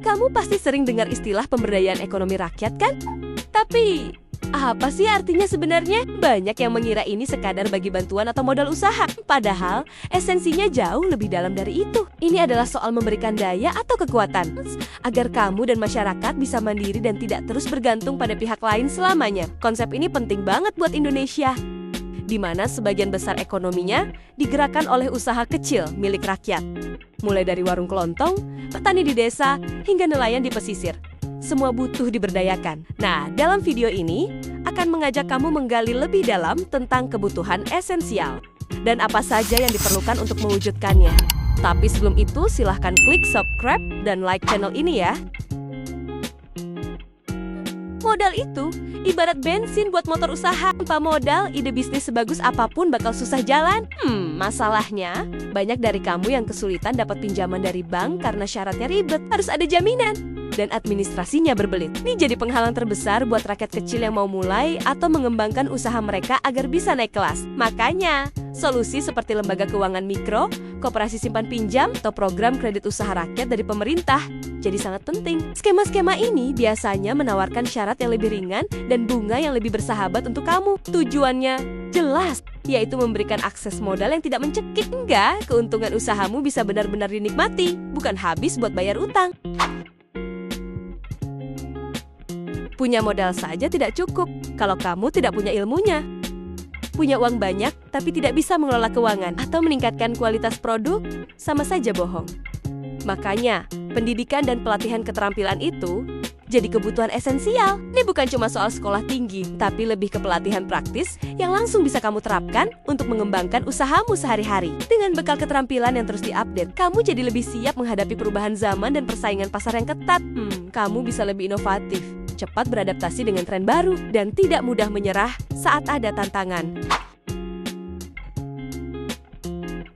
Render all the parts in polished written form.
Kamu pasti sering dengar istilah pemberdayaan ekonomi rakyat kan? Tapi, apa sih artinya sebenarnya? Banyak yang mengira ini sekadar bagi bantuan atau modal usaha. Padahal, esensinya jauh lebih dalam dari itu. Ini adalah soal memberikan daya atau kekuatan, agar kamu dan masyarakat bisa mandiri dan tidak terus bergantung pada pihak lain selamanya. Konsep ini penting banget buat Indonesia, di mana sebagian besar ekonominya digerakkan oleh usaha kecil milik rakyat. Mulai dari warung kelontong, petani di desa, hingga nelayan di pesisir. Semua butuh diberdayakan. Nah, dalam video ini akan mengajak kamu menggali lebih dalam tentang kebutuhan esensial dan apa saja yang diperlukan untuk mewujudkannya. Tapi sebelum itu, silahkan klik subscribe dan like channel ini ya. Modal itu ibarat bensin buat motor usaha. Tanpa modal, ide bisnis sebagus apapun bakal susah jalan. Masalahnya, banyak dari kamu yang kesulitan dapat pinjaman dari bank karena syaratnya ribet, harus ada jaminan, dan administrasinya berbelit. Ini jadi penghalang terbesar buat rakyat kecil yang mau mulai atau mengembangkan usaha mereka agar bisa naik kelas. Makanya, solusi seperti lembaga keuangan mikro, koperasi simpan pinjam, atau program kredit usaha rakyat dari pemerintah jadi sangat penting. Skema-skema ini biasanya menawarkan syarat yang lebih ringan dan bunga yang lebih bersahabat untuk kamu. Tujuannya jelas, yaitu memberikan akses modal yang tidak mencekik. Hingga keuntungan usahamu bisa benar-benar dinikmati, bukan habis buat bayar utang. Punya modal saja tidak cukup kalau kamu tidak punya ilmunya. Punya uang banyak tapi tidak bisa mengelola keuangan atau meningkatkan kualitas produk, sama saja bohong. Makanya, pendidikan dan pelatihan keterampilan itu jadi kebutuhan esensial. Ini bukan cuma soal sekolah tinggi, tapi lebih ke pelatihan praktis yang langsung bisa kamu terapkan untuk mengembangkan usahamu sehari-hari. Dengan bekal keterampilan yang terus diupdate, kamu jadi lebih siap menghadapi perubahan zaman dan persaingan pasar yang ketat. Kamu bisa lebih inovatif, cepat beradaptasi dengan tren baru, dan tidak mudah menyerah saat ada tantangan.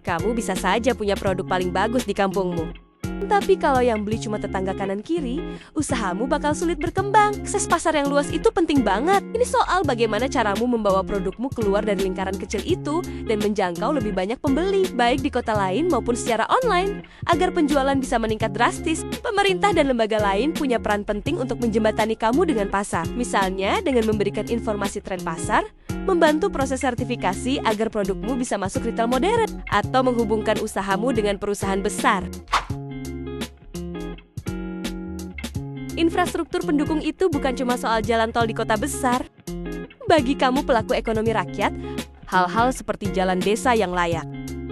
Kamu bisa saja punya produk paling bagus di kampungmu. Tapi kalau yang beli cuma tetangga kanan kiri, usahamu bakal sulit berkembang. Akses pasar yang luas itu penting banget. Ini soal bagaimana caramu membawa produkmu keluar dari lingkaran kecil itu dan menjangkau lebih banyak pembeli, baik di kota lain maupun secara online. Agar penjualan bisa meningkat drastis, pemerintah dan lembaga lain punya peran penting untuk menjembatani kamu dengan pasar. Misalnya dengan memberikan informasi tren pasar, membantu proses sertifikasi agar produkmu bisa masuk retail modern, atau menghubungkan usahamu dengan perusahaan besar. Infrastruktur pendukung itu bukan cuma soal jalan tol di kota besar. Bagi kamu pelaku ekonomi rakyat, hal-hal seperti jalan desa yang layak,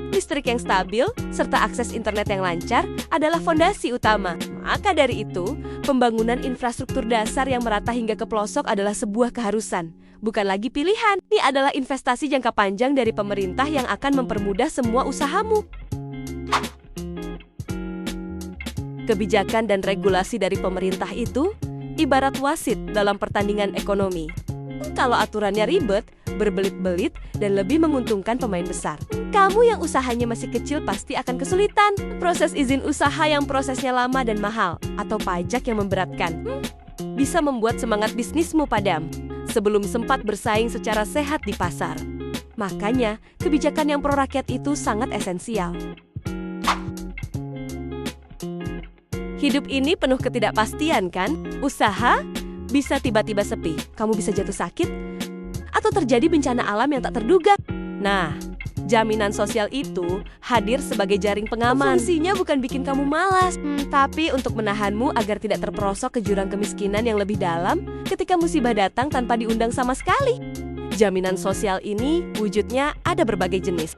listrik yang stabil, serta akses internet yang lancar adalah fondasi utama. Maka dari itu, pembangunan infrastruktur dasar yang merata hingga ke pelosok adalah sebuah keharusan, bukan lagi pilihan. Ini adalah investasi jangka panjang dari pemerintah yang akan mempermudah semua usahamu. Kebijakan dan regulasi dari pemerintah itu ibarat wasit dalam pertandingan ekonomi. Kalau aturannya ribet, berbelit-belit, dan lebih menguntungkan pemain besar, kamu yang usahanya masih kecil pasti akan kesulitan. Proses izin usaha yang prosesnya lama dan mahal, atau pajak yang memberatkan, bisa membuat semangat bisnismu padam sebelum sempat bersaing secara sehat di pasar. Makanya, kebijakan yang pro rakyat itu sangat esensial. Hidup ini penuh ketidakpastian kan? Usaha bisa tiba-tiba sepi, kamu bisa jatuh sakit, atau terjadi bencana alam yang tak terduga. Nah, jaminan sosial itu hadir sebagai jaring pengaman. Fungsinya bukan bikin kamu malas, tapi untuk menahanmu agar tidak terperosok ke jurang kemiskinan yang lebih dalam ketika musibah datang tanpa diundang sama sekali. Jaminan sosial ini wujudnya ada berbagai jenis.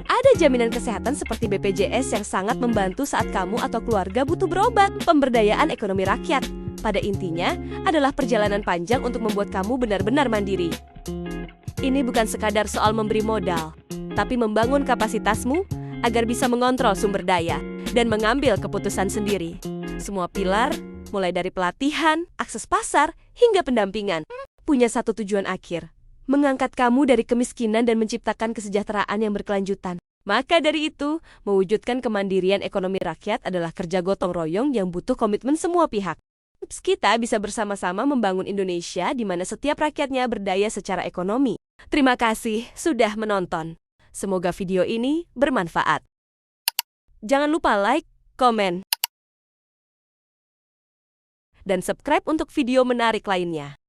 Ada jaminan kesehatan seperti BPJS yang sangat membantu saat kamu atau keluarga butuh berobat. Pemberdayaan ekonomi rakyat, pada intinya, adalah perjalanan panjang untuk membuat kamu benar-benar mandiri. Ini bukan sekadar soal memberi modal, tapi membangun kapasitasmu agar bisa mengontrol sumber daya dan mengambil keputusan sendiri. Semua pilar, mulai dari pelatihan, akses pasar, hingga pendampingan, punya satu tujuan akhir: mengangkat kamu dari kemiskinan dan menciptakan kesejahteraan yang berkelanjutan. Maka dari itu, mewujudkan kemandirian ekonomi rakyat adalah kerja gotong royong yang butuh komitmen semua pihak. Kita bisa bersama-sama membangun Indonesia di mana setiap rakyatnya berdaya secara ekonomi. Terima kasih sudah menonton. Semoga video ini bermanfaat. Jangan lupa like, komen, dan subscribe untuk video menarik lainnya.